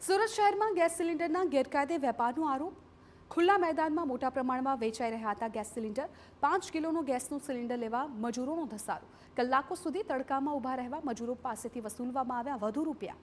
સુરત શહેરમાં ગેસ સિલિન્ડરના ગેરકાયદે વેપારનો આરોપ। ખુલ્લા મેદાનમાં મોટા પ્રમાણમાં વેચાઈ રહ્યા હતા ગેસ સિલિન્ડર। 5 કિલોનો ગેસનું સિલિન્ડર લેવા મજૂરોનો ધસારો। કલાકો સુધી તડકામાં ઊભા રહેવા મજૂરો પાસેથી વસૂલવામાં આવ્યા વધુ રૂપિયા।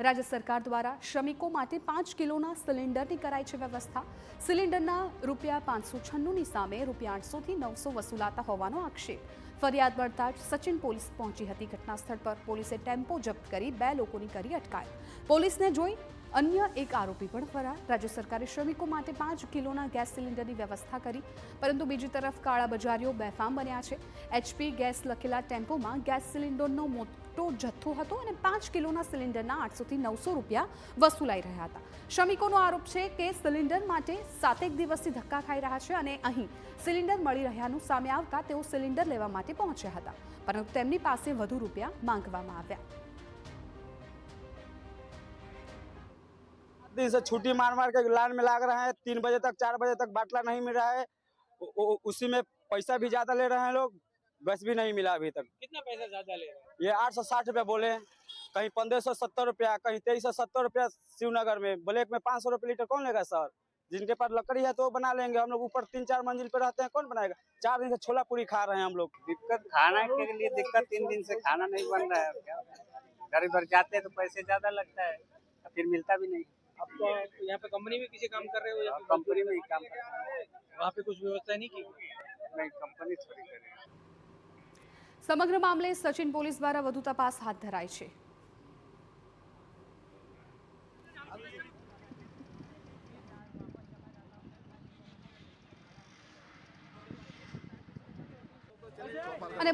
રાજ્ય સરકાર દ્વારા શ્રમિકો માટે 5 કિલોના સિલિન્ડરની કરાઈ છે વ્યવસ્થા। સિલિન્ડરના ₹596ની સામે ₹800થી 900 વસૂલાતા હોવાનો આક્ષેપ। ફરિયાદ મળતા જ સચિન પોલીસ પહોંચી હતી। ઘટના સ્થળ પર પોલીસે ટેમ્પો જપ્ત કરી 2 લોકોની કરી અટકાયત। પોલીસને જોઈ અન્ય એક આરોપી પણ ફરાર। રાજ્ય સરકારે શ્રમિકો માટે 5 કિલોના ગેસ સિલિન્ડરની વ્યવસ્થા કરી, પરંતુ બીજી તરફ કાળાબજારીઓ બેફામ બન્યા છે। HP ગેસ લખેલા ટેમ્પોમાં ગેસ સિલિન્ડરનો મોટો જથ્થો હતો અને 5 કિલોના સિલિન્ડરના 800થી 900 રૂપિયા વસૂલાઈ રહ્યા હતા। શ્રમિકોનો આરોપ છે કે સિલિન્ડર માટે 7 દિવસથી ધક્કા ખાઈ રહ્યા છે અને અહીં સિલિન્ડર મળી રહ્યાનું સામે આવતા તેઓ સિલિન્ડર લેવા માટે પહોંચ્યા હતા, પરંતુ તેમની પાસે વધુ રૂપિયા માંગવામાં આવ્યા। दिन से छुट्टी मार मार के लाइन में लग रहे हैं। 3 बजे तक 4 बजे तक बाटला नहीं मिल रहा है। उसी में पैसा भी ज्यादा ले रहे हैं लोग। बस भी नहीं मिला अभी तक। कितना पैसा ज्यादा ले रहे हैं? ये 860 रुपया बोले, कहीं 1570 रुपया, कहीं 2370 रुपया। शिवनगर में ब्लैक में 500 रुपये लीटर कौन लेगा सर? जिनके पास लकड़ी है तो बना लेंगे। हम लोग ऊपर 3-4 मंजिल पे रहते हैं, कौन बनाएगा? 4 दिन से छोला पूरी खा रहे हैं हम लोग। दिक्कत खाना के लिए दिक्कत, 3 दिन से खाना नहीं बन रहा है। क्या घर भर जाते हैं तो पैसे ज्यादा लगता है, फिर मिलता भी नहीं। आप तो यहाँ पे कंपनी में किसी काम कर रहे हो या फिर कंपनी में ही काम करता है। वहाँ पे कुछ व्यवस्था नहीं की? नहीं, कंपनी थोड़ी करे। સમગ્ર મામલે સચિન પોલીસ દ્વારા વધુ તપાસ હાથ ધરાઈ છે। અને